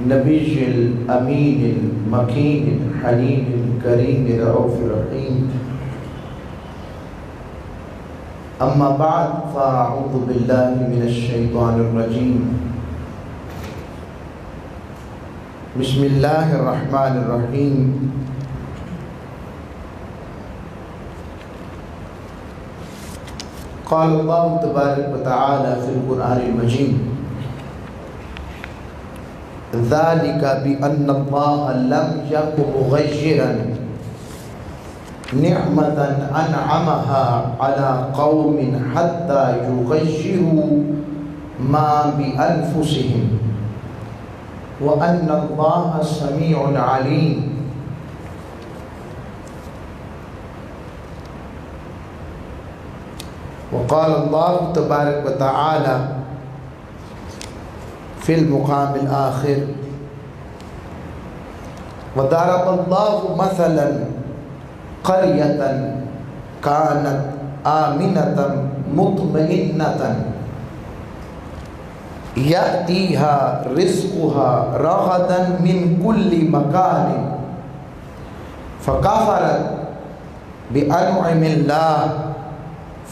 نبی الامین المکین الحلیم الکریم رؤوف الرحیم اما بعد فاعوذ باللہ من الشیطان الرجیم بسم اللہ الرحمن الرحیم قال اللہ تبارک و تعالی فی القرآن المجید ذلك بأن الله لم يكن مغيرا نعمة أنعمها على قوم حتى يغيروا ما بأنفسهم وأن الله سميع عليم وقال الله تبارك وتعالى في المقام الآخر وضرب الله مثلا قرية كانت آمنة مطمئنة يأتيها رزقها رغدا من كل مكان فكفرت بأنعم الله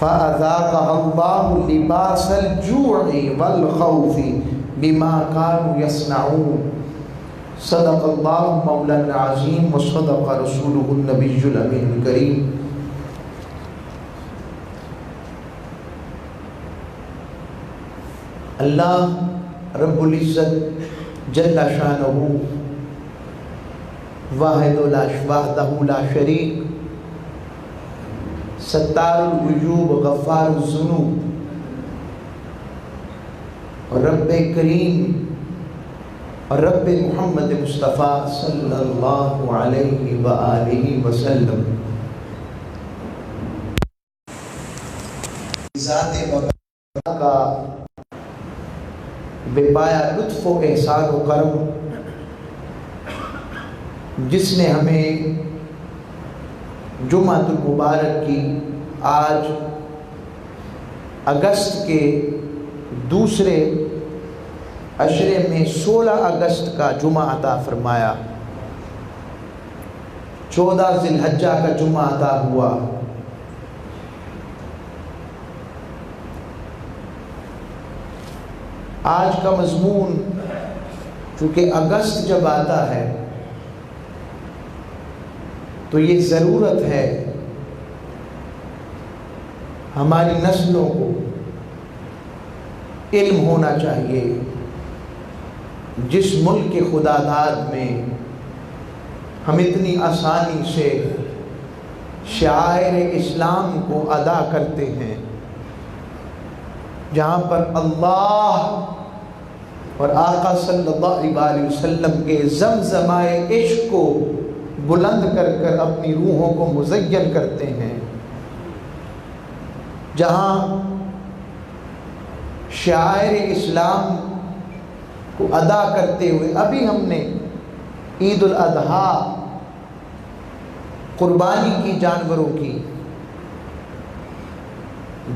فأذاقها الله لباس الجوع والخوف بما كانوا يصنعون صدق اللہ مولانا العظیم وصدق رسولہ النبی الامین الکریم۔ اللہ رب العزت جل شانہ وحدہ لا شریک، ستار العیوب غفار الذنوب، اور رب کریم اور رب محمد مصطفیٰ صلی اللہ علیہ وآلہ وسلم ذات بقا کا بے پایا لطف و احسان و کرم، جس نے ہمیں جمعۃ المبارک کی آج اگست کے دوسرے عشرے میں 16 اگست کا جمعہ عطا فرمایا، 14 ذی الحجہ کا جمعہ عطا ہوا۔ آج کا مضمون چونکہ اگست جب آتا ہے تو یہ ضرورت ہے ہماری نسلوں کو علم ہونا چاہیے جس ملک کے خدا داد میں ہم اتنی آسانی سے شعائر اسلام کو ادا کرتے ہیں، جہاں پر اللہ اور آقا صلی اللہ علیہ وسلم کے زمزمائے عشق کو بلند کر کر اپنی روحوں کو مزین کرتے ہیں، جہاں شعائر اسلام کو ادا کرتے ہوئے ابھی ہم نے عید الاضحیٰ قربانی کی جانوروں کی،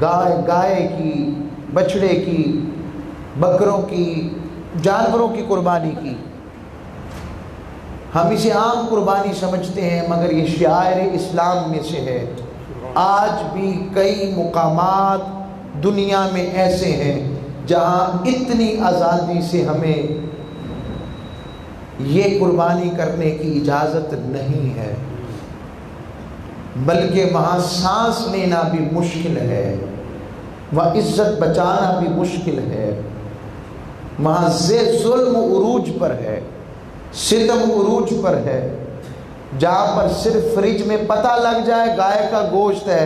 گائے کی، بچڑے کی، بکروں کی، جانوروں کی قربانی کی۔ ہم اسے عام قربانی سمجھتے ہیں مگر یہ شعائر اسلام میں سے ہے۔ آج بھی کئی مقامات دنیا میں ایسے ہیں جہاں اتنی آزادی سے ہمیں یہ قربانی کرنے کی اجازت نہیں ہے، بلکہ وہاں سانس لینا بھی مشکل ہے، وہاں عزت بچانا بھی مشکل ہے، وہاں ظلم عروج پر ہے، ستم عروج پر ہے، جہاں پر صرف فریج میں پتہ لگ جائے گائے کا گوشت ہے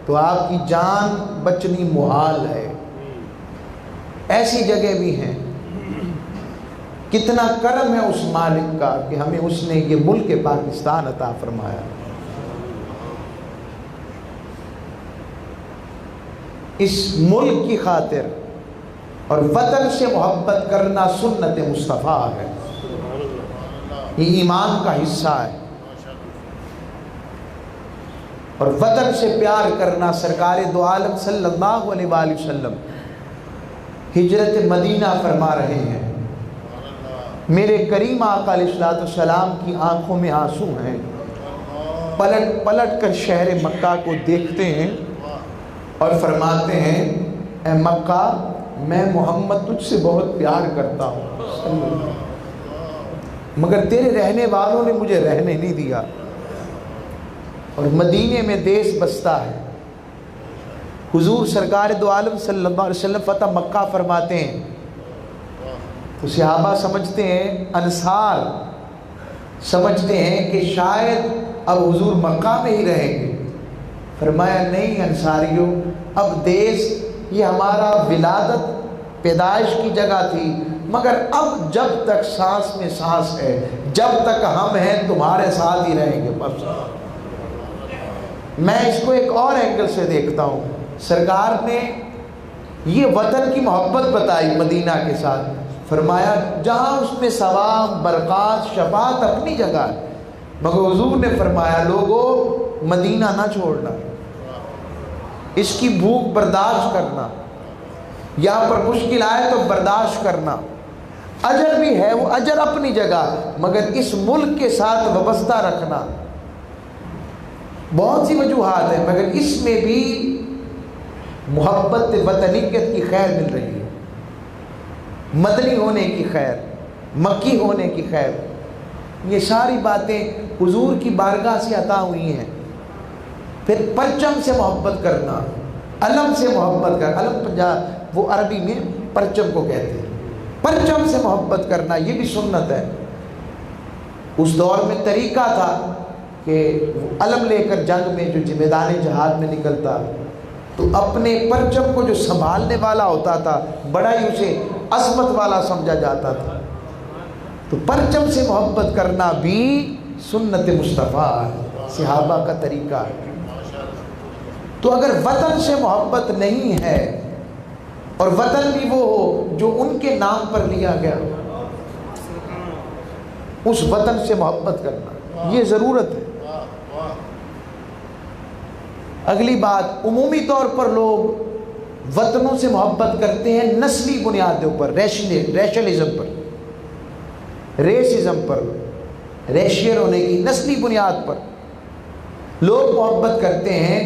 تو آپ کی جان بچنی محال ہے۔ ایسی جگہ بھی ہیں۔ کتنا کرم ہے اس مالک کا کہ ہمیں اس نے یہ ملک پاکستان عطا فرمایا۔ اس ملک کی خاطر اور وطن سے محبت کرنا سنت مصطفیٰ ہے، یہ ایمان کا حصہ ہے۔ اور وطن سے پیار کرنا، سرکار دو عالم صلی اللہ علیہ وآلہ وسلم ہجرت مدینہ فرما رہے ہیں، میرے کریم آقا علیہ الصلوۃ والسلام کی آنکھوں میں آنسو ہیں، پلٹ پلٹ کر شہر مکہ کو دیکھتے ہیں اور فرماتے ہیں اے مکہ میں محمد تجھ سے بہت پیار کرتا ہوں، مگر تیرے رہنے والوں نے مجھے رہنے نہیں دیا۔ اور مدینے میں دیس بستا ہے، حضور سرکار دو عالم صلی اللہ علیہ وسلم فتح مکہ فرماتے ہیں تو صحابہ سمجھتے ہیں، انصار سمجھتے ہیں کہ شاید اب حضور مکہ میں ہی رہیں گے۔ فرمایا نہیں انصاریوں، اب دیس یہ ہمارا ولادت پیدائش کی جگہ تھی، مگر اب جب تک سانس میں سانس ہے، جب تک ہم ہیں تمہارے ساتھ ہی رہیں گے۔ بس میں اس کو ایک اور اینگل سے دیکھتا ہوں، سرکار نے یہ وطن کی محبت بتائی مدینہ کے ساتھ، فرمایا جہاں اس میں ثواب برکات شفاعت اپنی جگہ ہے، مگر حضور نے فرمایا لوگوں مدینہ نہ چھوڑنا، اس کی بھوک برداشت کرنا، یہاں پر مشکل آئے تو برداشت کرنا، اجر بھی ہے وہ اجر اپنی جگہ، مگر اس ملک کے ساتھ وابستہ رکھنا۔ بہت سی وجوہات ہیں مگر اس میں بھی محبت وطنیت کی خیر مل رہی ہے، مدنی ہونے کی خیر، مکی ہونے کی خیر، یہ ساری باتیں حضور کی بارگاہ سے عطا ہوئی ہیں۔ پھر پرچم سے محبت کرنا، علم سے محبت کرنا، علم پنجاب وہ عربی میں پرچم کو کہتے ہیں، پرچم سے محبت کرنا یہ بھی سنت ہے۔ اس دور میں طریقہ تھا کہ علم لے کر جنگ میں جو میدان جہاد میں نکلتا تو اپنے پرچم کو جو سنبھالنے والا ہوتا تھا بڑا ہی اسے عظمت والا سمجھا جاتا تھا، تو پرچم سے محبت کرنا بھی سنت مصطفیٰ ہے، صحابہ کا طریقہ ہے۔ تو اگر وطن سے محبت نہیں ہے اور وطن بھی وہ ہو جو ان کے نام پر لیا گیا، اس وطن سے محبت کرنا یہ ضرورت ہے۔ اگلی بات، عمومی طور پر لوگ وطنوں سے محبت کرتے ہیں نسلی بنیادوں پر، ریشلزم پر، ریسزم پر، ریشیل ہونے کی نسلی بنیاد پر لوگ محبت کرتے ہیں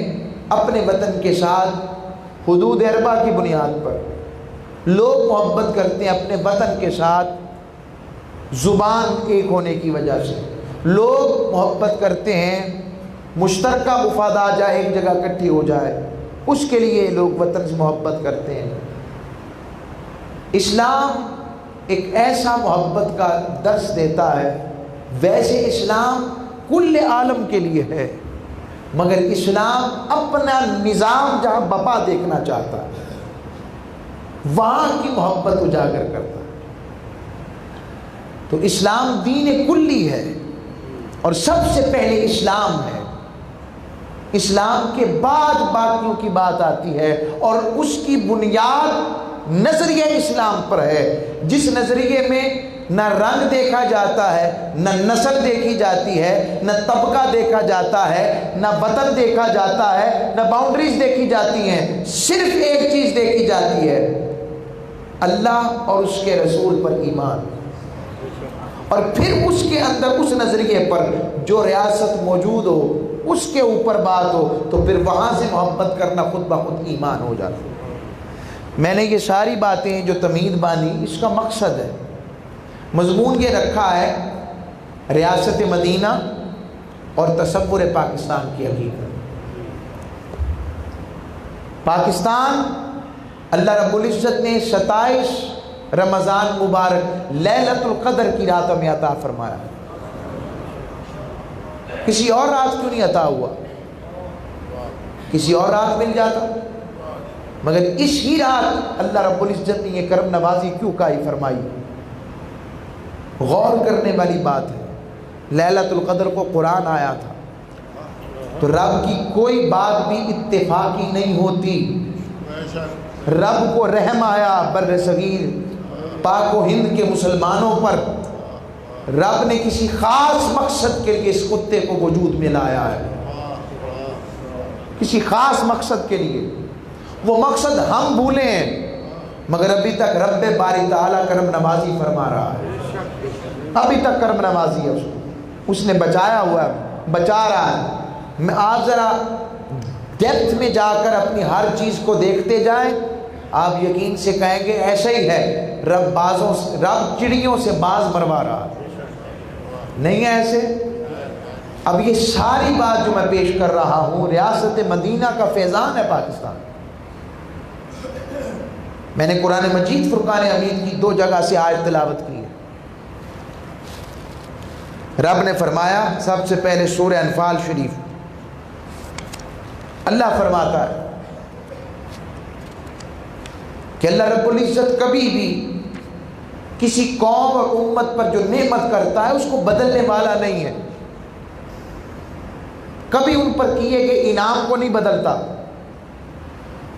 اپنے وطن کے ساتھ حدود اربع کی بنیاد پر، لوگ محبت کرتے ہیں اپنے وطن کے ساتھ زبان ایک ہونے کی وجہ سے، لوگ محبت کرتے ہیں مشترکہ مفادات جائے ایک جگہ اکٹھی ہو جائے، اس کے لیے لوگ وطن سے محبت کرتے ہیں۔ اسلام ایک ایسا محبت کا درس دیتا ہے، ویسے اسلام کل عالم کے لیے ہے، مگر اسلام اپنا نظام جہاں بپا دیکھنا چاہتا ہے وہاں کی محبت اجاگر کرتا ہے۔ تو اسلام دین کلی ہے اور سب سے پہلے اسلام ہے، اسلام کے بعد باقیوں کی بات آتی ہے، اور اس کی بنیاد نظریہ اسلام پر ہے، جس نظریے میں نہ رنگ دیکھا جاتا ہے، نہ نسل دیکھی جاتی ہے، نہ طبقہ دیکھا جاتا ہے، نہ وطن دیکھا جاتا ہے، نہ باؤنڈریز دیکھی جاتی ہیں، صرف ایک چیز دیکھی جاتی ہے، اللہ اور اس کے رسول پر ایمان، اور پھر اس کے اندر اس نظریے پر جو ریاست موجود ہو اس کے اوپر بات ہو، تو پھر وہاں سے محبت کرنا خود بخود ایمان ہو جاتا ہے۔ میں نے یہ ساری باتیں جو تمہید باندھی اس کا مقصد ہے، مضمون یہ رکھا ہے ریاست مدینہ اور تصور پاکستان کی حقیقت۔ پاکستان اللہ رب العزت نے 27 رمضان مبارک لیلۃ القدر کی رات میں عطا فرمایا، کسی اور رات کیوں نہیں عطا ہوا؟ کسی اور رات مل جاتا، مگر اس ہی رات اللہ رب العزت نے یہ کرم نوازی کیوں قائم فرمائی؟ غور کرنے والی بات ہے۔ لیلۃ القدر کو قرآن آیا تھا تو رب کی کوئی بات بھی اتفاقی نہیں ہوتی، رب کو رحم آیا بر صغیر پاک و ہند کے مسلمانوں پر، رب نے کسی خاص مقصد کے لیے اس کتے کو وجود میں لایا ہے، کسی خاص مقصد کے لیے۔ وہ مقصد ہم بھولے ہیں مگر ابھی تک رب باری تعالیٰ کرم نوازی فرما رہا ہے۔ ابھی تک کرم نوازی ہے اس نے بچایا ہوا ہے، بچا رہا ہے۔ میں آپ ذرا ڈیپتھ میں جا کر اپنی ہر چیز کو دیکھتے جائیں، آپ یقین سے کہیں گے ایسا ہی ہے، رب چڑیوں سے باز مروا رہا ہے، نہیں ہے ایسے؟ اب یہ ساری بات جو میں پیش کر رہا ہوں ریاست مدینہ کا فیضان ہے پاکستان۔ میں نے قرآن مجید فرقان حمید کی 2 جگہ سے آیت تلاوت کی ہے۔ رب نے فرمایا، سب سے پہلے سورہ انفال شریف، اللہ فرماتا ہے کہ اللہ رب العزت کبھی بھی کسی قوم اور امت پر جو نعمت کرتا ہے اس کو بدلنے والا نہیں ہے، کبھی ان پر کیے گئے انعام کو نہیں بدلتا،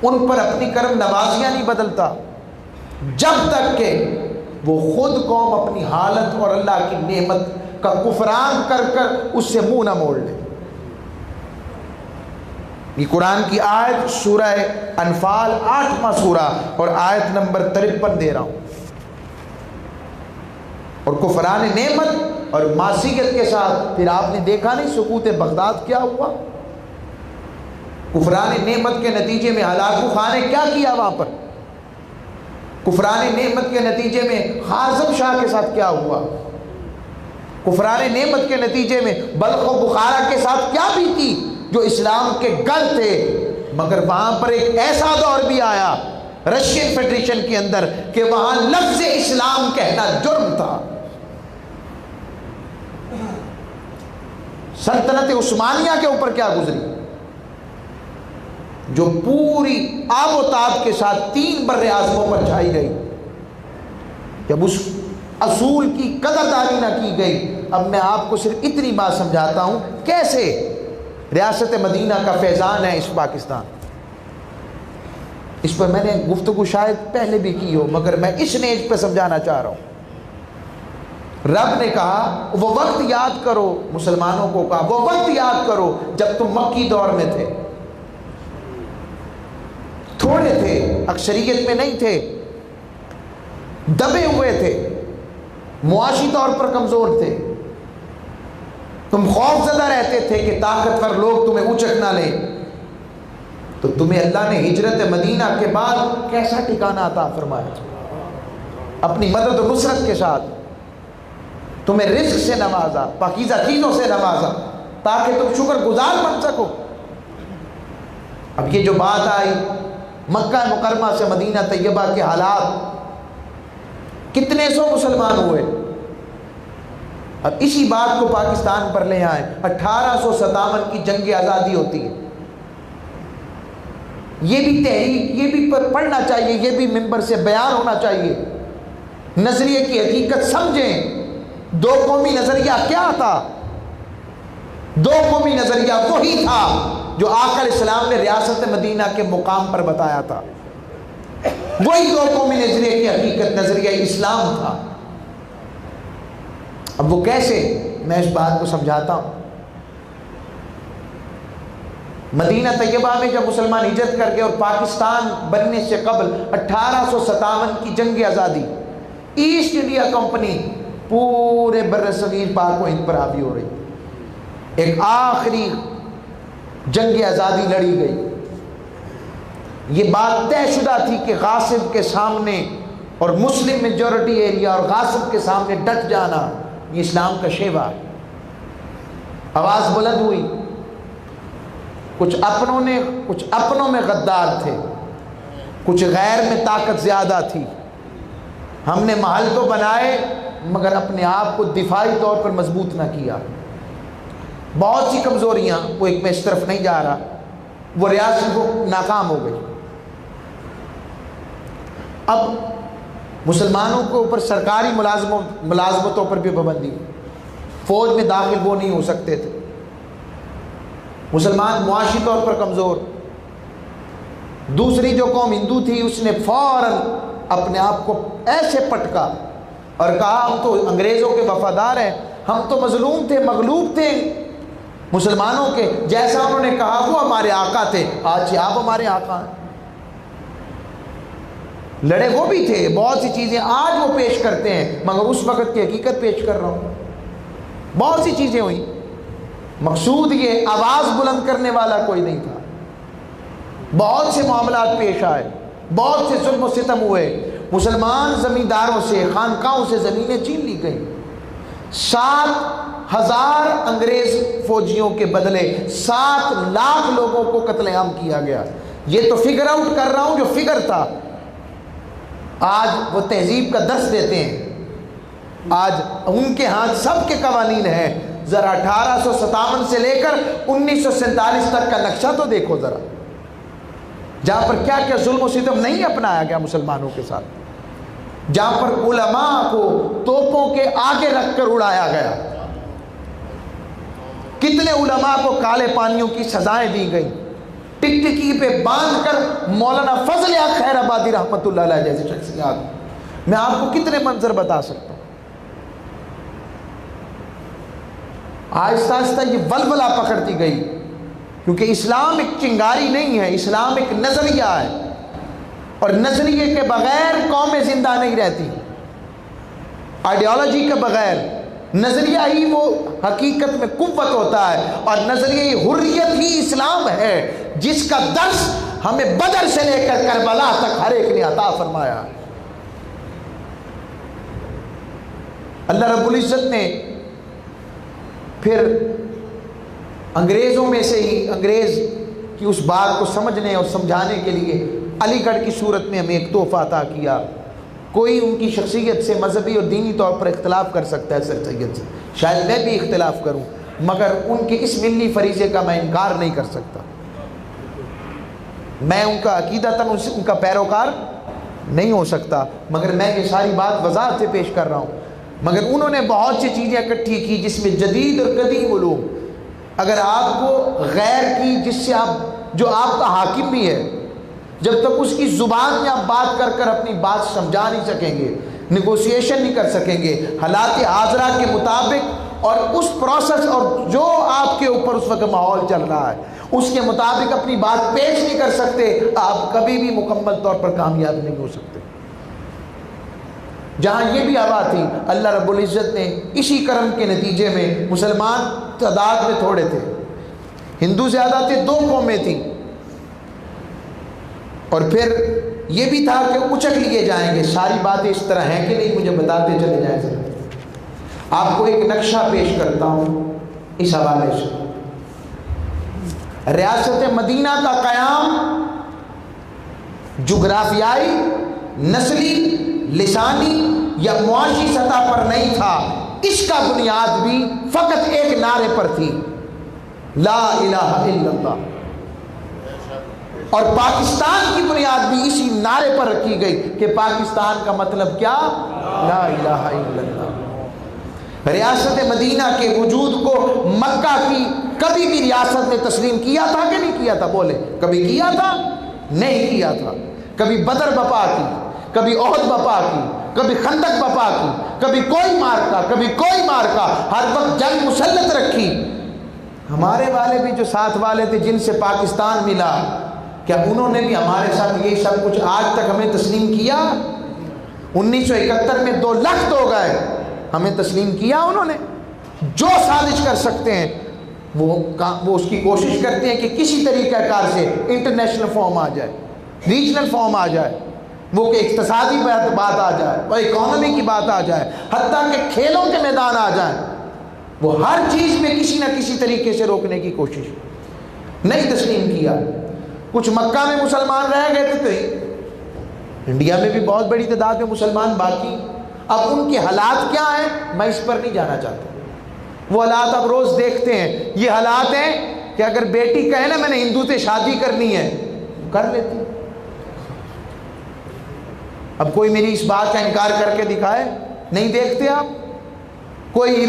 ان پر اپنی کرم نوازیاں نہیں بدلتا، جب تک کہ وہ خود قوم اپنی حالت اور اللہ کی نعمت کا کفران کر کر اس سے منہ نہ موڑ لے۔ یہ قرآن کی آیت سورہ انفال 8واں سورہ اور آیت نمبر 53 دے رہا ہوں۔ اور کفران نعمت اور معصیت کے ساتھ پھر آپ نے دیکھا نہیں سقوط بغداد کیا ہوا؟ کفران نعمت کے نتیجے میں ہلاکو خان نے کیا کیا وہاں پر؟ کفران نعمت کے نتیجے میں خازم شاہ کے ساتھ کیا ہوا؟ کفران نعمت کے نتیجے میں بلخ و بخارا کے ساتھ کیا بیتی جو اسلام کے گھر تھے؟ مگر وہاں پر ایک ایسا دور بھی آیا رشین فیڈریشن کے اندر کہ وہاں لفظ اسلام کہنا جرم تھا۔ سلطنت عثمانیہ کے اوپر کیا گزری جو پوری آب و تاب کے ساتھ 3 بر اعظموں پر چھائی گئی، جب اس اصول کی قدردانی نہ کی گئی۔ اب میں آپ کو صرف اتنی بات سمجھاتا ہوں کیسے ریاست مدینہ کا فیضان ہے اس پاکستان۔ اس پر میں نے گفتگو شاید پہلے بھی کی ہو مگر میں اس نیج پہ سمجھانا چاہ رہا ہوں۔ رب نے کہا وہ وقت یاد کرو، مسلمانوں کو کہا وہ وقت یاد کرو جب تم مکی دور میں تھے، تھوڑے تھے، اکثریت میں نہیں تھے، دبے ہوئے تھے، معاشی طور پر کمزور تھے، تم خوف زدہ رہتے تھے کہ طاقتور لوگ تمہیں اچک نہ لیں، تو تمہیں اللہ نے ہجرت مدینہ کے بعد کیسا ٹھکانہ عطا فرمایا، اپنی مدد و نصرت کے ساتھ تمہیں رزق سے نوازا، پاکیزہ چیزوں سے نوازا تاکہ تم شکر گزار بن سکو۔ اب یہ جو بات آئی مکہ مکرمہ سے مدینہ طیبہ کے حالات، کتنے سو مسلمان ہوئے، اب اسی بات کو پاکستان پر لے آئیں۔ 1857 کی جنگ آزادی ہوتی ہے، یہ بھی تحریک، یہ بھی پڑھنا چاہیے، یہ بھی منبر سے بیان ہونا چاہیے۔ نظریے کی حقیقت سمجھیں، 2 قومی نظریہ کیا تھا؟ 2 قومی نظریہ وہی تھا جو آقا علیہ السلام نے ریاست مدینہ کے مقام پر بتایا تھا، وہی 2 قومی نظریے کی حقیقت نظریہ اسلام تھا۔ اب وہ کیسے، میں اس بات کو سمجھاتا ہوں۔ مدینہ طیبہ میں جب مسلمان ہجرت کر گئے اور پاکستان بننے سے قبل 1857 کی جنگ آزادی، ایسٹ انڈیا کمپنی پورے بر صغیر پاک و ہند پر حاوی ہو رہی، ایک آخری جنگ آزادی لڑی گئی۔ یہ بات طے شدہ تھی کہ غاصب کے سامنے اور مسلم میجورٹی ایریا اور غاصب کے سامنے ڈٹ جانا یہ اسلام کا شیوا ہے۔ آواز بلند ہوئی، کچھ اپنوں میں غدار تھے، کچھ غیر میں طاقت زیادہ تھی۔ ہم نے محل تو بنائے مگر اپنے آپ کو دفاعی طور پر مضبوط نہ کیا۔ بہت سی کمزوریاں، وہ ایک میں اس طرف نہیں جا رہا، وہ ریاست کو ناکام ہو گئی۔ اب مسلمانوں کے اوپر سرکاری ملازمتوں پر بھی پابندی، فوج میں داخل وہ نہیں ہو سکتے تھے، مسلمان معاشی طور پر کمزور۔ دوسری جو قوم ہندو تھی اس نے فوراً اپنے آپ کو ایسے پٹکا اور کہا ہم تو انگریزوں کے وفادار ہیں، ہم تو مظلوم تھے، مغلوب تھے مسلمانوں کے، جیسا انہوں نے کہا وہ ہمارے آقا تھے، آج آپ ہمارے آقا ہیں۔ لڑے وہ بھی تھے، بہت سی چیزیں آج وہ پیش کرتے ہیں، مگر اس وقت کی حقیقت پیش کر رہا ہوں۔ بہت سی چیزیں ہوئیں، مقصود یہ آواز بلند کرنے والا کوئی نہیں تھا۔ بہت سے معاملات پیش آئے، بہت سے ظلم و ستم ہوئے، مسلمان زمینداروں سے، خانقاہوں سے زمینیں چھین لی گئیں، 7,000 انگریز فوجیوں کے بدلے 7 لاکھ لوگوں کو قتل عام کیا گیا۔ یہ تو فگر آؤٹ کر رہا ہوں جو فگر تھا۔ آج وہ تہذیب کا درس دیتے ہیں، آج ان کے ہاں سب کے قوانین ہیں۔ ذرا 1857 سے لے کر 1947 تک کا نقشہ تو دیکھو ذرا، جہاں پر کیا کیا ظلم و ستم نہیں اپنایا گیا مسلمانوں کے ساتھ، جہاں پر علماء کو توپوں کے آگے رکھ کر اڑایا گیا، کتنے علماء کو کالے پانیوں کی سزائیں دی گئیں، ٹکٹکی پہ باندھ کر مولانا فضل حق خیر آبادی رحمۃ اللہ علیہ جیسی شخصیات، میں آپ کو کتنے منظر بتا سکتا ہوں۔ آہستہ آہستہ یہ ولولہ پکڑتی گئی، کیونکہ اسلام ایک چنگاری نہیں ہے، اسلام ایک نظریہ ہے، اور نظریے کے بغیر قومیں زندہ نہیں رہتی، آئیڈیالوجی کے بغیر۔ نظریہ ہی وہ حقیقت میں قوت ہوتا ہے، اور نظریہ حریت ہی اسلام ہے، جس کا درس ہمیں بدر سے لے کر کربلا تک ہر ایک نے عطا فرمایا۔ اللہ رب العزت نے پھر انگریزوں میں سے ہی، انگریز کی اس بات کو سمجھنے اور سمجھانے کے لیے علی گڑھ کی صورت میں ہمیں ایک تحفہ عطا کیا۔ کوئی ان کی شخصیت سے مذہبی اور دینی طور پر اختلاف کر سکتا ہے، سر سید سے شاید میں بھی اختلاف کروں، مگر ان کے اس ملی فریضے کا میں انکار نہیں کر سکتا۔ میں ان کا عقیدتاً ان کا پیروکار نہیں ہو سکتا، مگر میں یہ ساری بات وضاحت سے پیش کر رہا ہوں۔ مگر انہوں نے بہت سی چیزیں اکٹھی کی جس میں جدید اور قدیم علوم، اگر آپ کو غیر کی جس سے جو آپ کا حاکم بھی ہے، جب تک اس کی زبان میں آپ بات کر کر اپنی بات سمجھا نہیں سکیں گے، نیگوسیشن نہیں کر سکیں گے، حالات حاضرہ کے مطابق اور اس پروسیس اور جو آپ کے اوپر اس وقت ماحول چل رہا ہے اس کے مطابق اپنی بات پیش نہیں کر سکتے، آپ کبھی بھی مکمل طور پر کامیاب نہیں ہو سکتے۔ جہاں یہ بھی ہوا تھی، اللہ رب العزت نے اسی کرم کے نتیجے میں، مسلمان تعداد میں تھوڑے تھے، ہندو زیادہ تھے، 2 قومیں تھیں، اور پھر یہ بھی تھا کہ اچک لیے جائیں گے۔ ساری باتیں اس طرح ہیں کہ نہیں، مجھے بتاتے چلے جائیں ذرا۔ آپ کو ایک نقشہ پیش کرتا ہوں اس حوالے سے۔ ریاست مدینہ کا قیام جغرافیائی، نسلی، لسانی یا معاشی سطح پر نہیں تھا، اس کا بنیاد بھی فقط ایک نعرے پر تھی، لا الہ الا اللہ، اور پاکستان کی بنیاد بھی اسی نعرے پر رکھی گئی کہ پاکستان کا مطلب کیا؟ لا الہ الا اللہ۔ ریاست مدینہ کے وجود کو مکہ کی کبھی بھی ریاست نے تسلیم کیا تھا کہ نہیں کیا تھا؟ بولے، کبھی کیا تھا؟ نہیں کیا تھا۔ کبھی بدر بپا کی، کبھی احد بپا کی، کبھی خندق بپا کی، کبھی کوئی مارکا، کبھی کوئی مارکا، ہر وقت جنگ مسلط رکھی۔ ہمارے والے بھی جو ساتھ والے تھے جن سے پاکستان ملا، کیا انہوں نے بھی ہمارے ساتھ یہ سب کچھ آج تک ہمیں تسلیم کیا؟ 1971 میں 2 لخت ہو گئے، ہمیں تسلیم کیا انہوں نے؟ جو سازش کر سکتے ہیں وہ اس کی کوشش کرتے ہیں کہ کسی طریقہ کار سے انٹرنیشنل فارم آ جائے، ریجنل فارم آ جائے، وہ کہ اقتصادی بات آ جائے، وہ اکانومی کی بات آ جائے، حتیٰ کہ کھیلوں کے میدان آ جائیں، وہ ہر چیز میں کسی نہ کسی طریقے سے روکنے کی کوشش، نہیں تسلیم کیا۔ کچھ مکہ میں مسلمان رہ گئے تھے، انڈیا میں بھی بہت بڑی تعداد میں مسلمان باقی۔ اب ان کے حالات کیا ہیں میں اس پر نہیں جانا چاہتا، وہ حالات اب روز دیکھتے ہیں۔ یہ حالات ہیں کہ اگر بیٹی کہے نا میں نے ہندو سے شادی کرنی ہے، کر لیتی۔ اب کوئی میری اس بات کا انکار کر کے دکھائے، نہیں دیکھتے آپ؟ کوئی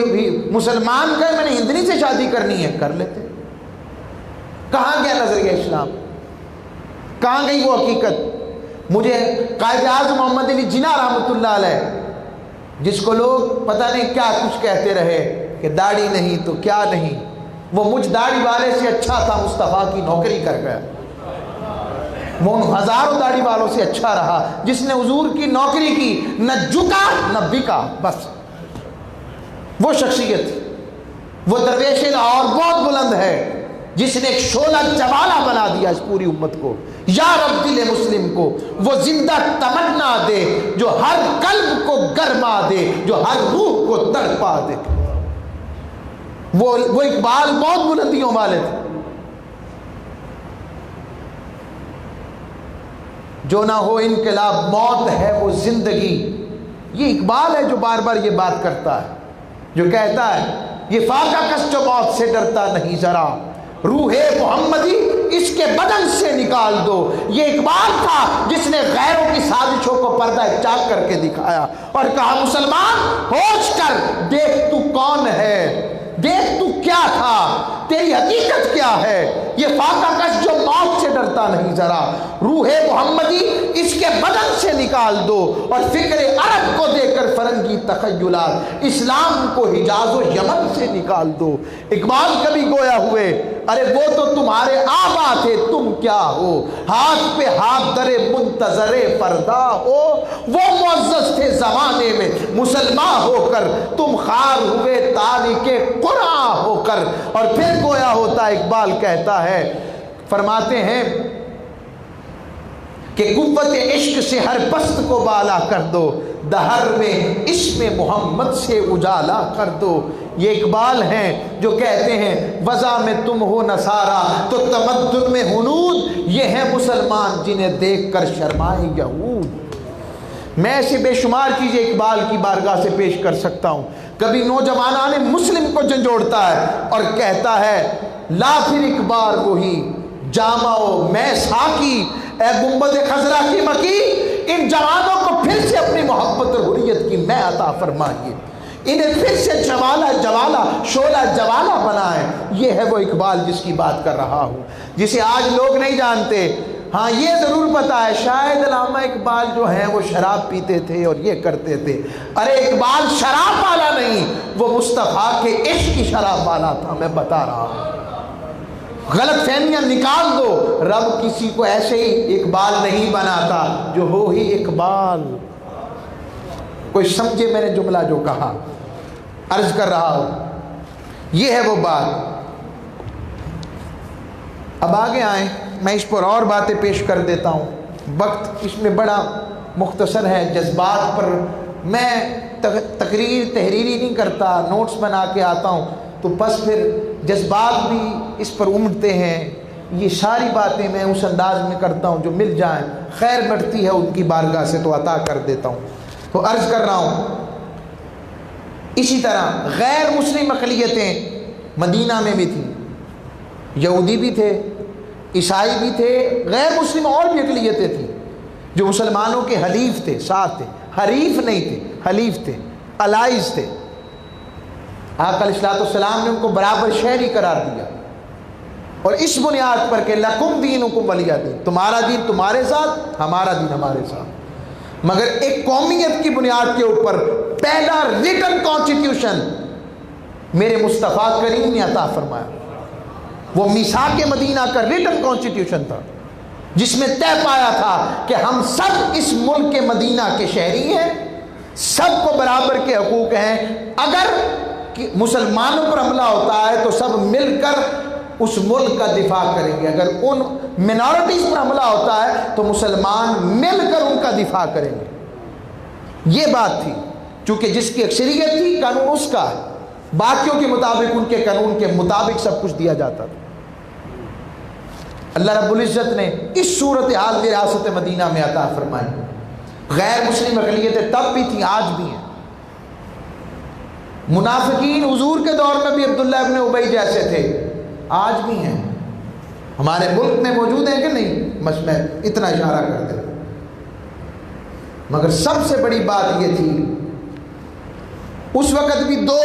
مسلمان کہے میں نے ہندنی سے شادی کرنی ہے، کر لیتے۔ کہاں گیا نظریہ اسلام؟ کہاں گئی وہ حقیقت؟ مجھے قائد اعظم محمد علی جناح رحمۃ اللہ علیہ، جس کو لوگ پتہ نہیں کیا کچھ کہتے رہے کہ داڑھی نہیں تو کیا نہیں، وہ مجھ داڑھی والے سے اچھا تھا، مصطفیٰ کی نوکری کر گیا۔ وہ ان ہزاروں داڑھی والوں سے اچھا رہا جس نے حضور کی نوکری کی، نہ جھکا نہ بکا، بس وہ شخصیت، وہ درویش لاہور بہت بلند ہے جس نے ایک شعلہ جوالہ بنا دیا اس پوری امت کو۔ یا رب دل مسلم کو وہ زندہ تمنا دے جو ہر قلب کو گرما دے، جو ہر روح کو تڑپا دے۔ وہ اقبال بہت بلندیوں والے تھے۔ جو نہ ہو انقلاب موت ہے وہ زندگی، یہ اقبال ہے جو بار بار یہ بات کرتا ہے، جو کہتا ہے یہ فاقہ کس جو موت سے ڈرتا نہیں ذرا، روح محمدی اس کے بدن سے نکال دو۔ یہ اقبال تھا جس نے غیروں کی سازشوں کو پردہ چاک کر کے دکھایا اور کہا مسلمان ہوش کر، دیکھ تو کون ہے، دیکھ تو کیا تھا، تیری حقیقت کیا ہے۔ یہ فاقہ کش جو موت سے ڈرتا نہیں ذرا، روح محمدی اس کے بدن سے نکال دو، اور فکر عرب کو دے کر فرنگی تخیلات، اسلام کو حجاز و یمن سے نکال دو۔ اقبال کبھی گویا ہوئے ارے وہ تو تمہارے آبا تھے، تم کیا ہو، ہاتھ پہ ہاتھ درے منتظر فردا ہو۔ وہ معزز تھے زمانے میں مسلمان ہو کر، تم خار ہوئے تاریخ قرآن ہو کر۔ اور پھر گویا ہوتا اقبال کہتا ہے، فرماتے ہیں کہ قوت عشق سے ہر پست کو بالا کر دو، دہر میں اسم محمد سے اجالا کر دو۔ یہ اقبال ہیں جو کہتے ہیں وضع میں تم ہو نصارا تو تمدن میں ہنود، یہ ہیں مسلمان جنہیں دیکھ کر شرمائے یہود۔ میں ایسے بے شمار چیزیں اقبال کی بارگاہ سے پیش کر سکتا ہوں۔ کبھی نوجوانان مسلم کو جھنجھوڑتا ہے اور کہتا ہے لا پھر اقبال وہی جامع و میں ساکی، اے گنبد خضرا کی مکی، ان جوانوں کو پھر سے اپنی محبت اور حریت کی میں عطا فرمائیے، انہیں پھر سے جوالہ شعلہ جوالہ بنائیں۔ یہ ہے وہ اقبال جس کی بات کر رہا ہوں، جسے آج لوگ نہیں جانتے۔ ہاں یہ ضرور پتا ہے شاید علامہ اقبال جو ہیں وہ شراب پیتے تھے اور یہ کرتے تھے۔ ارے اقبال شراب والا نہیں، وہ مصطفیٰ کے عشق کی شراب والا تھا، میں بتا رہا ہوں۔ غلط فہمیاں نکال دو، رب کسی کو ایسے ہی اقبال نہیں بناتا جو ہو ہی اقبال۔ کوئی سمجھے میں نے جملہ جو کہا، عرض کر رہا ہوں یہ ہے وہ بات۔ اب آگے آئیں، میں اس پر اور باتیں پیش کر دیتا ہوں، وقت اس میں بڑا مختصر ہے۔ جذبات پر میں تحریری نہیں کرتا، نوٹس بنا کے آتا ہوں تو بس پھر جذبات بھی اس پر امڑتے ہیں۔ یہ ساری باتیں میں اس انداز میں کرتا ہوں جو مل جائیں، خیر بڑھتی ہے ان کی بارگاہ سے تو عطا کر دیتا ہوں۔ تو عرض کر رہا ہوں اسی طرح غیر مسلم اقلیتیں مدینہ میں بھی تھیں، یہودی بھی تھے، عیسائی بھی تھے، غیر مسلم اور بھی اقلیتیں تھیں جو مسلمانوں کے حلیف تھے، ساتھ تھے، حریف نہیں تھے، حلیف تھے، الائز تھے۔ آقا علیہ الصلوۃ والسلام نے ان کو برابر شہری قرار دیا، اور اس بنیاد پر کہ لکم دینکم ولی دین، تمہارا دین تمہارے ساتھ، ہمارا دین ہمارے ساتھ۔ مگر ایک قومیت کی بنیاد کے اوپر پہلا ریٹن کانسٹیٹیوشن میرے مصطفیٰ کریم نے عطا فرمایا، وہ میثاق مدینہ کا ریٹن کانسٹیٹیوشن تھا جس میں طے پایا تھا کہ ہم سب اس ملک کے مدینہ کے شہری ہیں، سب کو برابر کے حقوق ہیں۔ اگر مسلمانوں پر حملہ ہوتا ہے تو سب مل کر اس ملک کا دفاع کریں گے، اگر ان منارٹیز پر حملہ ہوتا ہے تو مسلمان مل کر ان کا دفاع کریں گے۔ یہ بات تھی، چونکہ جس کی اکثریت تھی قانون اس کا، باقیوں کے مطابق ان کے قانون کے مطابق سب کچھ دیا جاتا تھا۔ اللہ رب العزت نے اس صورتحال ریاست مدینہ میں عطا فرمائی۔ غیر مسلم اقلیتیں تب بھی تھیں، آج بھی ہیں۔ منافقین حضور کے دور میں بھی عبداللہ ابن ابی جیسے تھے، آج بھی ہیں، ہمارے ملک میں موجود ہیں کہ نہیں، بس میں اتنا اشارہ کر دیں۔ مگر سب سے بڑی بات یہ تھی، اس وقت بھی دو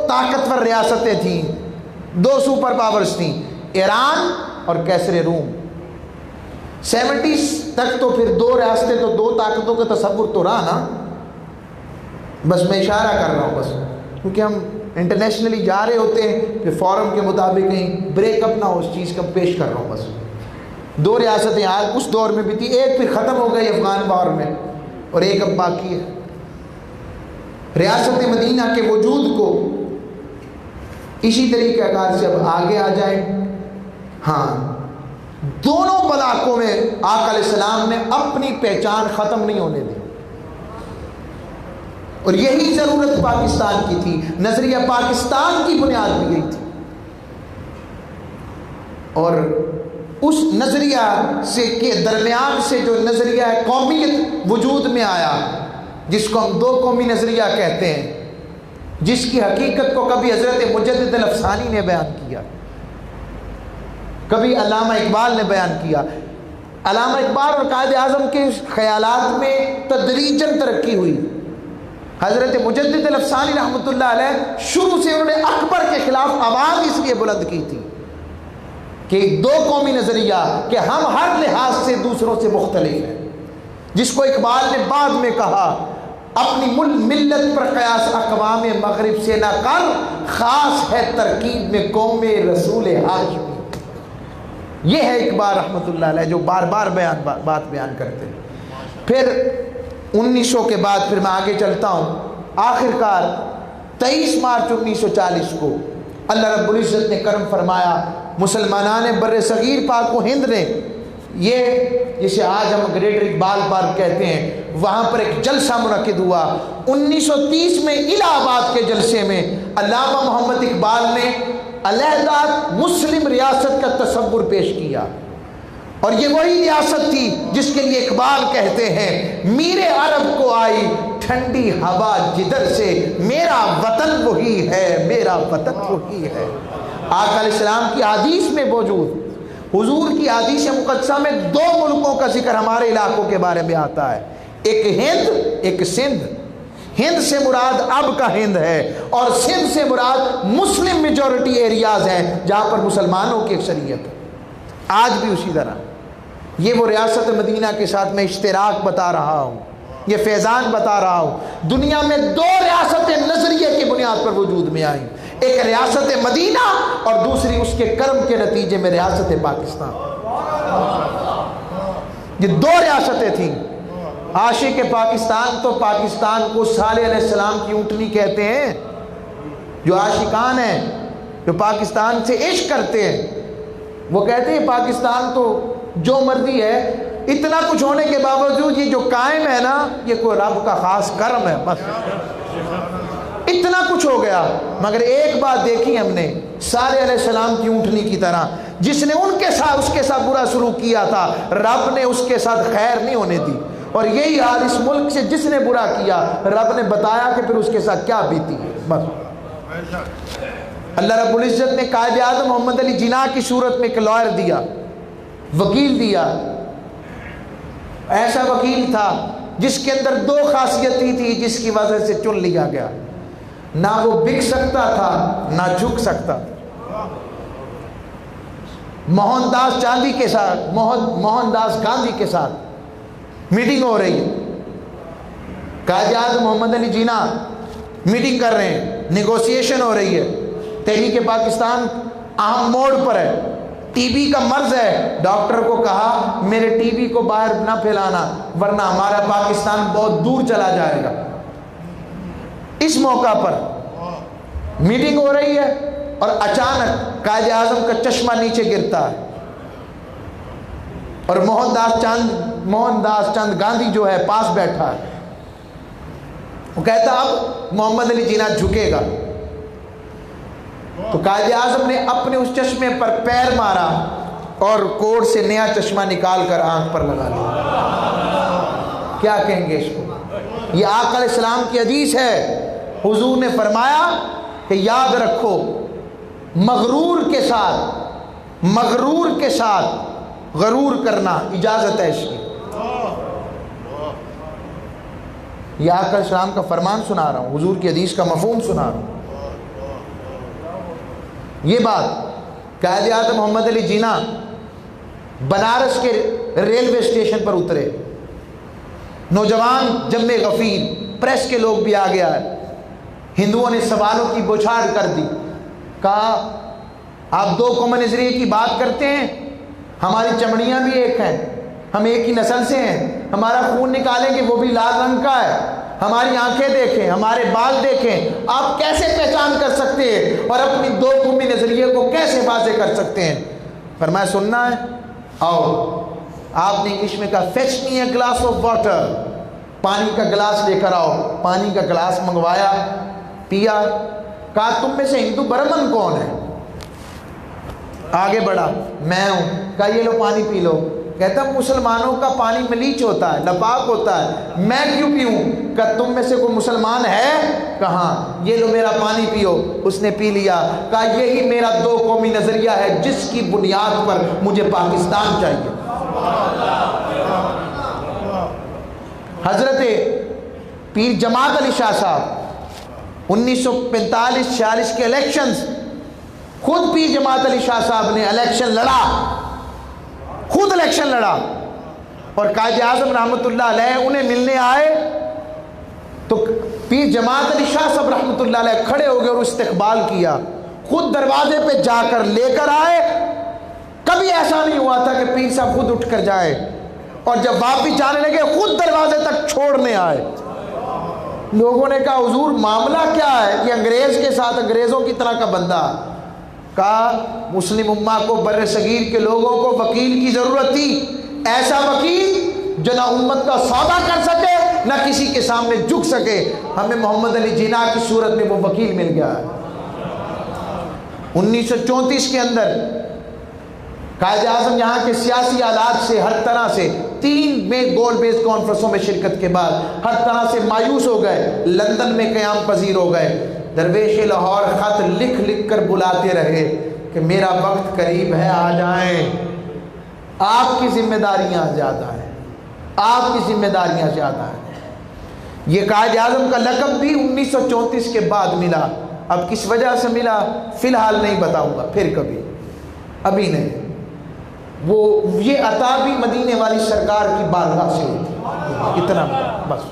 طاقتور ریاستیں تھیں، دو سپر پاورز تھیں، ایران اور کیسر روم۔ 70s تک تو پھر دو ریاستیں تو دو طاقتوں کا تصور تو رہا نا، بس میں اشارہ کر رہا ہوں، بس کیونکہ ہم انٹرنیشنلی جا رہے ہوتے ہیں، پھر فورم کے مطابق کہیں بریک اپ نہ ہو اس چیز کا پیش کر رہا ہوں بس۔ 2 ریاستیں آج اس دور میں بھی تھی، ایک پھر ختم ہو گئی افغان وار میں اور ایک اب باقی ہے۔ ریاست مدینہ کے وجود کو اسی طریقہ کار سے اب آگے آ جائیں۔ ہاں، دونوں علاقوں میں آقا علیہ السلام نے اپنی پہچان ختم نہیں ہونے دی، اور یہی ضرورت پاکستان کی تھی۔ نظریہ پاکستان کی بنیاد بھی یہی تھی، اور اس نظریہ سے کے درمیان سے جو نظریہ قومیت وجود میں آیا، جس کو ہم 2 قومی نظریہ کہتے ہیں، جس کی حقیقت کو کبھی حضرت مجدد الافسانی نے بیان کیا، کبھی علامہ اقبال نے بیان کیا۔ علامہ اقبال اور قائد اعظم کے خیالات میں تدریجاً ترقی ہوئی۔ حضرت مجدد الافسانی رحمۃ اللہ علیہ شروع سے انہوں نے اکبر کے خلاف آواز اس لیے بلند کی تھی کہ 2 قومی نظریہ کہ ہم ہر لحاظ سے دوسروں سے مختلف ہیں، جس کو اقبال نے بعد میں کہا اپنی ملت پر قیاس اقوام مغرب سے نہ کر، خاص ہے ترکیب میں قوم رسول ہاشمی۔ یہ ہے اقبال رحمۃ اللہ علیہ جو بار بار بات بیان کرتے ہیں۔ پھر 1900 کے بعد پھر میں آگے چلتا ہوں، آخر کار 23 مارچ 1940 کو اللہ رب العزت نے کرم فرمایا، مسلمانان بر صغیر پاک و ہند نے یہ جسے آج ہم گریٹر اقبال پارک کہتے ہیں، وہاں پر ایک جلسہ منعقد ہوا 1930 میں الہ آباد کے جلسے میں علامہ محمد اقبال نے علیحدہ مسلم ریاست کا تصور پیش کیا، اور یہ وہی ریاست تھی جس کے لیے اقبال کہتے ہیں میرے عرب کو آئی ٹھنڈی ہوا جدھر سے، میرا وطن وہی ہے، میرا وطن وہی ہے۔ آقا علیہ السلام کی حدیث میں موجود، حضور کی حدیث مقدسہ میں 2 ملکوں کا ذکر ہمارے علاقوں کے بارے میں آتا ہے، ایک ہند، ایک سندھ۔ ہند سے مراد اب کا ہند ہے، اور سندھ سے مراد مسلم میجورٹی ایریاز ہیں جہاں پر مسلمانوں کی اکثریت ہے، آج بھی اسی طرح۔ یہ وہ ریاست مدینہ کے ساتھ میں اشتراک بتا رہا ہوں، یہ فیضان بتا رہا ہوں۔ دنیا میں 2 ریاستیں نظریے کی بنیاد پر وجود میں آئیں، ایک ریاست مدینہ اور دوسری اس کے کرم کے نتیجے میں ریاست پاکستان۔ یہ 2 ریاستیں تھیں۔ عاشق پاکستان تو پاکستان کو صالح علیہ السلام کی اونٹنی کہتے ہیں، جو عاشقان ہیں، جو پاکستان سے عشق کرتے ہیں، وہ کہتے ہیں پاکستان تو جو مرضی ہے، اتنا کچھ ہونے کے باوجود یہ جو قائم ہے نا، یہ کوئی رب کا خاص کرم ہے، بس اتنا کچھ ہو گیا۔ مگر ایک بات دیکھی ہم نے، صالح علیہ السلام کی اونٹنی کی طرح، جس نے اس کے ساتھ برا سلوک کیا تھا، رب نے اس کے ساتھ خیر نہیں ہونے دی، اور یہی حال اس ملک سے جس نے برا کیا، رب نے بتایا کہ پھر اس کے ساتھ کیا بیتی ہے۔ بس اللہ رب العزت نے قائد اعظم محمد علی جناح کی صورت میں ایک لائر دیا، وکیل دیا۔ ایسا وکیل تھا جس کے اندر 2 خاصیتیں تھی جس کی وجہ سے چن لیا گیا، نہ وہ بک سکتا تھا نہ جھک سکتا تھا۔ موہن داس چاندی کے ساتھ، موہن داس گاندھی کے ساتھ میٹنگ ہو رہی ہے، قائد اعظم محمد علی جناح میٹنگ کر رہے ہیں، نیگوسیشن ہو رہی ہے، تحریک پاکستان اہم موڑ پر ہے، ٹی بی کا مرض ہے، ڈاکٹر کو کہا میرے ٹی بی کو باہر نہ پھیلانا ورنہ ہمارا پاکستان بہت دور چلا جائے گا۔ اس موقع پر میٹنگ ہو رہی ہے اور اچانک قائد اعظم کا چشمہ نیچے گرتا ہے، اور موہن داس چند گاندھی جو ہے پاس بیٹھا ہے، وہ کہتا اب محمد علی جناح جھکے گا، تو قائد اعظم نے اپنے اس چشمے پر پیر مارا اور کوٹ سے نیا چشمہ نکال کر آنکھ پر لگا لیا۔ کیا کہیں گے اس کو؟ یہ آقا علیہ السلام کی حدیث ہے، حضور نے فرمایا کہ یاد رکھو مغرور کے ساتھ غرور کرنا اجازت ہے اس کی۔ یہ آقا علیہ السلام کا فرمان سنا رہا ہوں، حضور کی حدیث کا مفہوم سنا رہا ہوں۔ یہ بات قائد اعظم محمد علی جناح بنارس کے ریلوے اسٹیشن پر اترے، نوجوان جم غفیر، پریس کے لوگ بھی آ گیا ہے، ہندوؤں نے سوالوں کی بوچھاڑ کر دی، کہا آپ 2 قومی نظریے کی بات کرتے ہیں، ہماری چمڑیاں بھی ایک ہیں، ہم ایک ہی نسل سے ہیں، ہمارا خون نکالیں گے وہ بھی لال رنگ کا ہے، ہماری آنکھیں دیکھیں، ہمارے بال دیکھیں، آپ کیسے پہچان کر سکتے ہیں اور اپنی دو قومی نظریے کو کیسے واضح کر سکتے ہیں؟ فرمایا سننا ہے، آؤ۔ آپ نے انگلش میں کہا fetch me a glass of water, پانی کا گلاس لے کر آؤ۔ پانی کا گلاس منگوایا، پیا۔ کہا تم میں سے ہندو برہمن کون ہے؟ آگے بڑھا، میں ہوں۔ کہا یہ لو پانی پی لو۔ کہتا مسلمانوں کا پانی ملیچ ہوتا ہے، ناپاک ہوتا ہے، میں کیوں پیوں؟ کہ تم میں سے کوئی مسلمان ہے؟ کہاں؟ یہ لو میرا پانی پیو۔ اس نے پی لیا۔ کہا یہی میرا دو قومی نظریہ ہے جس کی بنیاد پر مجھے پاکستان چاہیے۔ حضرت پیر جماعت علی شاہ صاحب 1945-46 کے الیکشنز، خود پیر جماعت علی شاہ صاحب نے الیکشن لڑا، خود الیکشن لڑا، اور قائد اعظم رحمۃ اللہ علیہ انہیں ملنے آئے تو پیر جماعت علی شاہ صاحب رحمۃ اللہ علیہ کھڑے ہو گئے اور استقبال کیا، خود دروازے پہ جا کر لے کر آئے۔ کبھی ایسا نہیں ہوا تھا کہ پیر صاحب خود اٹھ کر جائے، اور جب واپس جانے لگے خود دروازے تک چھوڑنے آئے۔ لوگوں نے کہا حضور معاملہ کیا ہے؟ یہ انگریز کے ساتھ انگریزوں کی طرح کا بندہ۔ کہا مسلم امہ کو، بر صغیر کے لوگوں کو وکیل کی ضرورت تھی، ایسا وکیل جو نہ امت کا سودا کر سکے نہ کسی کے سامنے جھک سکے، ہمیں محمد علی جناح کی صورت میں وہ وکیل مل گیا۔ 1934 کے اندر قائد اعظم یہاں کے سیاسی آلات سے ہر طرح سے 3 میں گول بیس کانفرنسوں میں شرکت کے بعد ہر طرح سے مایوس ہو گئے، لندن میں قیام پذیر ہو گئے۔ درویش لاہور خط لکھ لکھ کر بلاتے رہے کہ میرا وقت قریب ہے، آ جائیں، آپ کی ذمہ داریاں زیادہ ہیں، آپ کی ذمہ داریاں زیادہ ہیں۔ یہ قائد اعظم کا لقب بھی 1934 کے بعد ملا۔ اب کس وجہ سے ملا فی الحال نہیں بتاؤں گا، پھر کبھی، ابھی نہیں۔ وہ یہ عطا بھی مدینے والی سرکار کی بارگاہ سے ہوئی تھی، اتنا بس۔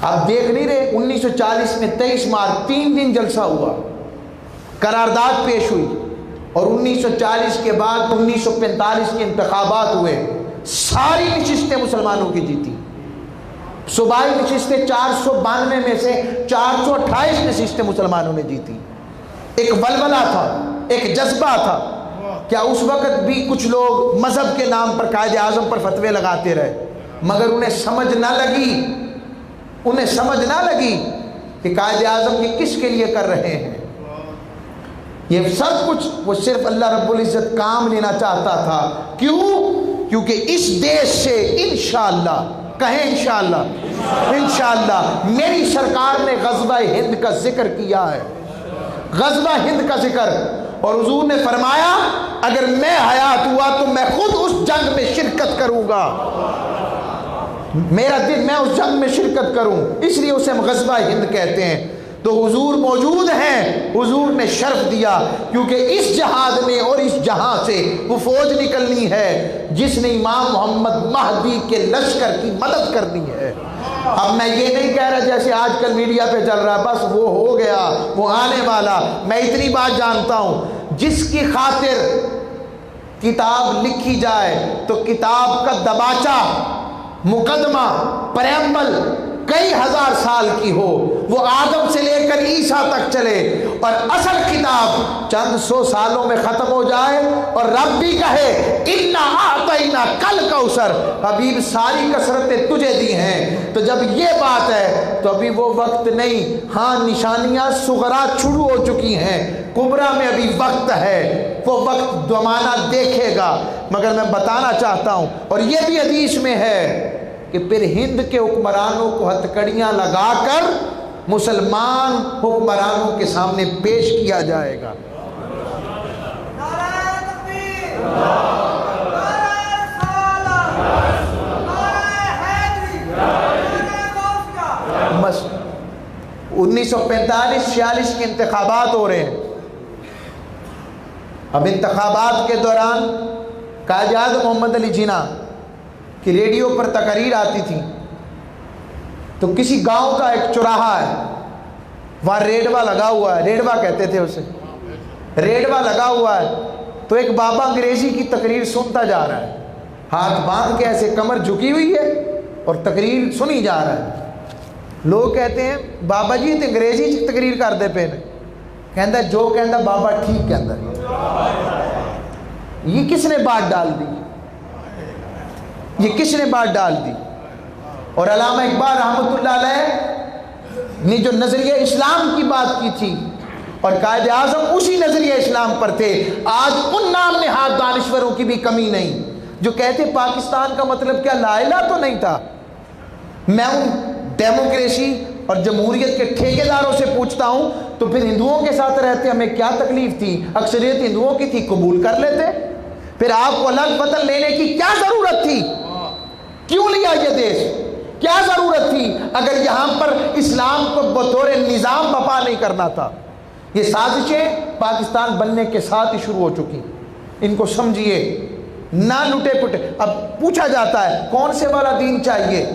آپ دیکھ نہیں رہے 1940 میں 23 مارچ 3 دن جلسہ ہوا، قرارداد پیش ہوئی، اور 1940 کے بعد 1945 کے انتخابات ہوئے، ساری نشستیں مسلمانوں کی جیتی۔ صوبائی نشستیں 492 میں سے 428 نشستیں مسلمانوں نے جیتی۔ ایک ولولہ تھا، ایک جذبہ تھا۔ کیا اس وقت بھی کچھ لوگ مذہب کے نام پر قائد اعظم پر فتوے لگاتے رہے، مگر انہیں سمجھ نہ لگی کہ قائد اعظم یہ کس کے لیے کر رہے ہیں۔ یہ سب کچھ وہ صرف اللہ رب العزت کام لینا چاہتا تھا۔ کیوں؟ کیونکہ اس دیش سے انشاءاللہ، کہیں انشاءاللہ میری سرکار نے غزوہ ہند کا ذکر کیا ہے، غزوہ ہند کا ذکر، اور حضور نے فرمایا اگر میں حیات ہوا تو میں خود اس جنگ میں شرکت کروں گا، میرا دل میں اس جنگ میں شرکت کروں، اس لیے اسے ہم غزوہ ہند کہتے ہیں۔ تو حضور موجود ہیں، حضور نے شرف دیا، کیونکہ اس جہاد میں اور اس جہاں سے وہ فوج نکلنی ہے جس نے امام محمد مہدی کے لشکر کی مدد کرنی ہے۔ اب میں یہ نہیں کہہ رہا جیسے آج کل میڈیا پہ چل رہا ہے بس وہ ہو گیا، وہ آنے والا۔ میں اتنی بات جانتا ہوں، جس کی خاطر کتاب لکھی جائے تو کتاب کا دباچہ، مقدمہ، پریمبل کئی ہزار سال کی ہو، وہ آدم سے لے کر عیسیٰ تک چلے، اور اصل کتاب چند 100 سالوں میں ختم ہو جائے، اور رب بھی کہے اِنَّا أَعْطَيْنَا كَالْكَوْثَرَ، حبیب ساری کثرتیں تجھے دی ہیں۔ تو جب یہ بات ہے تو ابھی وہ وقت نہیں، ہاں نشانیاں صغرا شروع ہو چکی ہیں، کبرا میں ابھی وقت ہے، وہ وقت زمانہ دیکھے گا۔ مگر میں بتانا چاہتا ہوں، اور یہ بھی حدیث میں ہے کہ پھر ہند کے حکمرانوں کو ہتھکڑیاں لگا کر مسلمان حکمرانوں کے سامنے پیش کیا جائے گا۔ بس 1945-46 کے انتخابات ہو رہے ہیں۔ اب انتخابات کے دوران قائد اعظم محمد علی جناح کہ ریڈیو پر تقریر آتی تھی، تو کسی گاؤں کا ایک چوراہا ہے، وہاں ریڈوا لگا ہوا ہے، ریڈوا کہتے تھے اسے، ریڈوا لگا ہوا ہے، تو ایک بابا انگریزی کی تقریر سنتا جا رہا ہے، ہاتھ باندھ کے ایسے کمر جھکی ہوئی ہے اور تقریر سنی جا رہا ہے. لوگ کہتے ہیں بابا جی تے انگریزی چ تقریر کر دے پے نے. کہندا جو کہندا بابا ٹھیک کہندا. یہ کس نے بات ڈال دی؟ یہ کس نے بات ڈال دی؟ اور علامہ اقبال رحمۃ اللہ علیہ نے جو نظریہ اسلام کی بات کی تھی اور قائد اعظم اسی نظریہ اسلام پر تھے. آج ان نام نہاد دانشوروں کی بھی کمی نہیں جو کہتے پاکستان کا مطلب کیا لا الہ تو نہیں تھا. میں ان ڈیموکریسی اور جمہوریت کے ٹھیکیداروں سے پوچھتا ہوں تو پھر ہندوؤں کے ساتھ رہتے ہمیں کیا تکلیف تھی؟ اکثریت ہندوؤں کی تھی، قبول کر لیتے. پھر آپ کو الگ وطن لینے کی کیا ضرورت تھی؟ کیوں لیا یہ دیش؟ کیا ضرورت تھی اگر یہاں پر اسلام کو بطور نظام بپا نہیں کرنا تھا؟ یہ سازشیں پاکستان بننے کے ساتھ ہی شروع ہو چکی. ان کو سمجھیے، نہ لٹے پٹے. اب پوچھا جاتا ہے کون سے والا دین چاہیے؟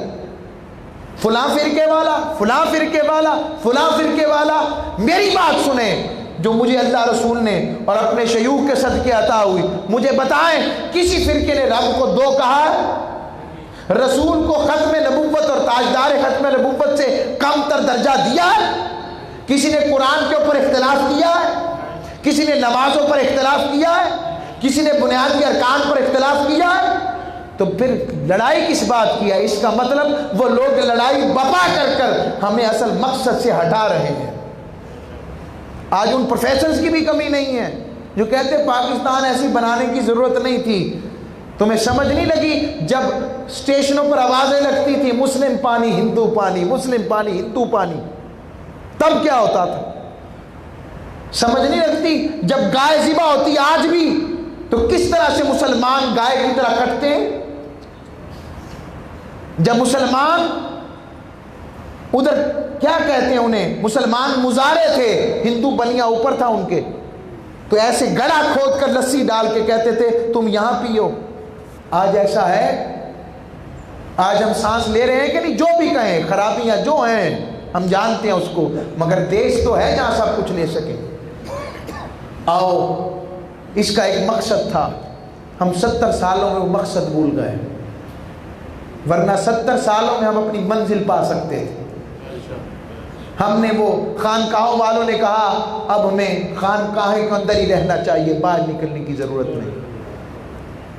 فلاں فرقے والا، فلاں فرقے والا، فلاں فرقے والا. میری بات سنیں جو مجھے اللہ رسول نے اور اپنے شیوخ کے صدقے عطا ہوئی. مجھے بتائیں کسی فرقے نے رب کو دو کہا ہے؟ رسول کو ختم نبوت اور تاجدار ختم نبوت سے کم تر درجہ دیا ہے؟ کسی نے قرآن کے اوپر اختلاف کیا ہے؟ کسی نے نمازوں پر اختلاف کیا ہے؟ کسی نے بنیادی ارکان پر اختلاف کیا ہے؟ تو پھر لڑائی کس بات کی ہے؟ اس کا مطلب وہ لوگ لڑائی بپا کر کر ہمیں اصل مقصد سے ہٹا رہے ہیں. آج ان پروفیسرز کی بھی کمی نہیں ہے جو کہتے پاکستان ایسی بنانے کی ضرورت نہیں تھی. تمہیں سمجھ نہیں لگی جب اسٹیشنوں پر آوازیں لگتی تھی مسلم پانی ہندو پانی، مسلم پانی ہندو پانی، تب کیا ہوتا تھا؟ سمجھ نہیں لگتی جب گائے ذبح ہوتی آج بھی تو کس طرح سے مسلمان گائے کی طرح کٹتے ہیں؟ جب مسلمان ادھر کیا کہتے ہیں انہیں، مسلمان مزارے تھے، ہندو بنیا اوپر تھا ان کے، تو ایسے گڑا کھود کر لسی ڈال کے کہتے تھے تم یہاں پیو. آج ایسا ہے، آج ہم سانس لے رہے ہیں کہ نہیں؟ جو بھی کہیں خرابیاں جو ہیں ہم جانتے ہیں اس کو، مگر دیش تو ہے جہاں سب کچھ لے سکے. آؤ، اس کا ایک مقصد تھا، ہم 70 سالوں میں وہ مقصد بھول گئے، ورنہ 70 سالوں میں ہم اپنی منزل پا سکتے تھے. ہم نے وہ خانقاہوں والوں نے کہا اب ہمیں خانقاہ کے اندر ہی رہنا چاہیے، باہر نکلنے کی ضرورت نہیں،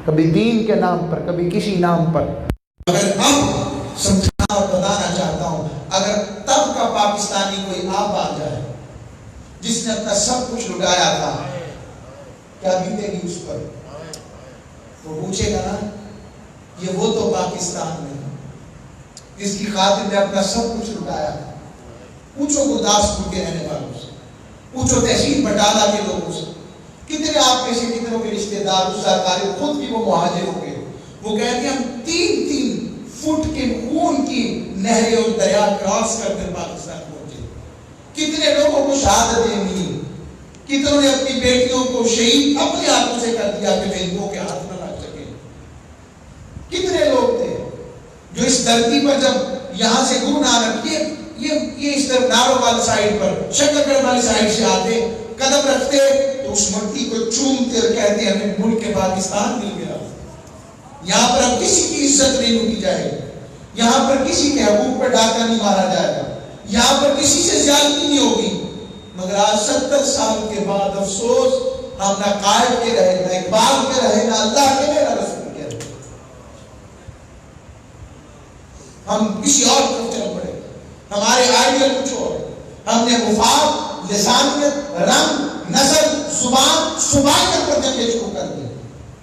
کبھی دین کے نام پر، کبھی کسی نام پر. اگر اب سمجھانا اور بتانا چاہتا ہوں، اگر تب کا پاکستانی کوئی آپ آ جائے جس نے اپنا سب کچھ لٹایا تھا، کیا بیتے گی اس پر؟ وہ پوچھے گا نا یہ وہ تو پاکستان نہیں جس کی خاطر نے اپنا سب کچھ لٹایا تھا. پوچھو گرداسپور کے رہنے والوں سے، پوچھو تحصیل بٹالہ کے لوگوں سے، کتنے آپ میں سے کتنوں کے رشتے دار اس سرکاری خود بھی وہ مہاجر ہو گئے. وہ کہتے ہیں ہم 3-3 فٹ کے خون کی نہریں اور دریا کراس کر کر پاکستان پہنچے. کتنے لوگوں کو شہادتیں ملی، کتنوں نے اپنی بیٹیوں کو شہید اپنے ہاتھوں سے کر دیا کہ ہندوؤں کے ہاتھ نہ لگ سکے. کتنے لوگ تھے جو اس دھرتی پر جب یہاں سے گرو نانک یہ اس طرف نارو والی سائڈ پر شکر گڑھ والی سائڈ سے آتے، قدم رکھتے تو اس مٹی کو چومتے اور کہتے ہمیں ملک کے پاکستان مل گیا. یہاں پر اب کسی کی عزت نہیں لوٹی جائے گی، یہاں پر کسی کے حقوق پر ڈاکہ نہیں مارا جائے گا، یہاں پر کسی سے زیادتی نہیں ہوگی. مگر آج 70 سال کے بعد افسوس ہم نہ قائد کے رہے، نہ اقبال کے رہے، نہ اللہ کے رہے، نہ رسول کے رہے. ہم کسی اور طرف چل پڑے، ہمارے آئیڈیل کچھ اور. ہم نے مفاد، لسانیت، رنگ، نسل، زبان، صوبائیت پر جنگیں شروع کر دی،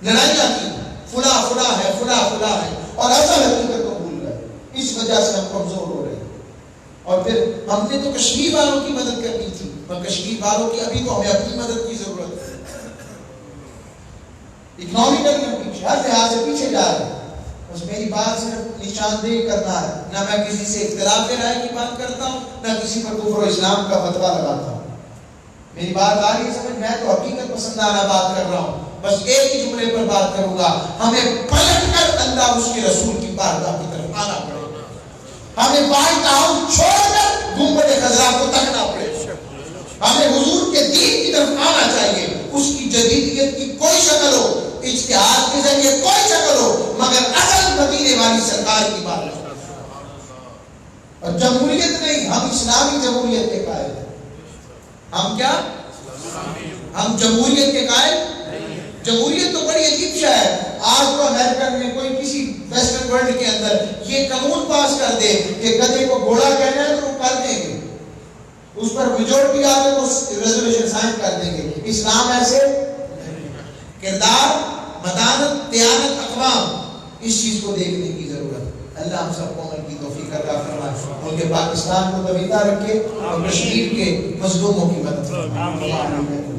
لڑائیاں کی، فلاں فلاں ہے، فلاں فلاں ہے، اور اصل حقیقت کو بھول گئے. اس وجہ سے ہم کمزور ہو رہے ہیں. اور پھر ہم نے تو کشمیر والوں کی مدد کرنی تھی، اور کشمیر والوں کی ابھی تو ہمیں اپنی مدد کی ضرورت ہے. اکنامکلی ہم پیچھے، ہر لحاظ سے پیچھے جا رہے ہیں. بس میری بات صرف نشاندہی کرنا ہے، نہ میں کسی سے اختلاف رائے کی بات کرتا ہوں، نہ کسی پر کفر و اسلام کا فتویٰ لگاتا ہوں. میری بات آ رہی ہے سمجھ؟ میں تو حقیقت پسندانہ بات کر رہا ہوں. بس ایک ہی جملے پر بات کروں گا، ہمیں پلٹ کر اللہ اس کے رسول کی بارگاہ کی طرف آنا پڑے گا. ہمیں بائیں تعاون چھوڑ کر گنبد خضرا کو تکنا پڑے گا. ہمیں حضور کے دین کی طرف آنا چاہیے، اس کی جدیدیت شریعت کی کوئی شکل ہو، اجتہاد کے ذریعے کوئی شکل ہو، مگر اصل مدینے والی سرکار کی بات ہے۔ اور جمہوریت نہیں، ہم اسلامی جمہوریت کے قائل ہیں۔ ہم کیا؟ ہم جمہوریت کے قائل؟ جمہوریت تو بڑی عجیب شے ہے۔ آج تو امریکن میں کوئی کسی ویسٹرن ورلڈ کے اندر یہ قانون پاس کر دے کہ گدھے کو گھوڑا کہنا ہے تو وہ کر دیں گے، اس پر میجورٹی آ کے وہ ریزولوشن سائن کر دیں گے۔ اسلام ایسے کردار، مدانت، دیانت، اقوام، اس چیز کو دیکھنے کی ضرورت ہے۔ اللہ ہم سب کو عمل کی توفیق عطا فرمائے، ملک پاکستان کو دویدہ رکھے اور کشمیر کے مظلوموں کی مدد فرمائے۔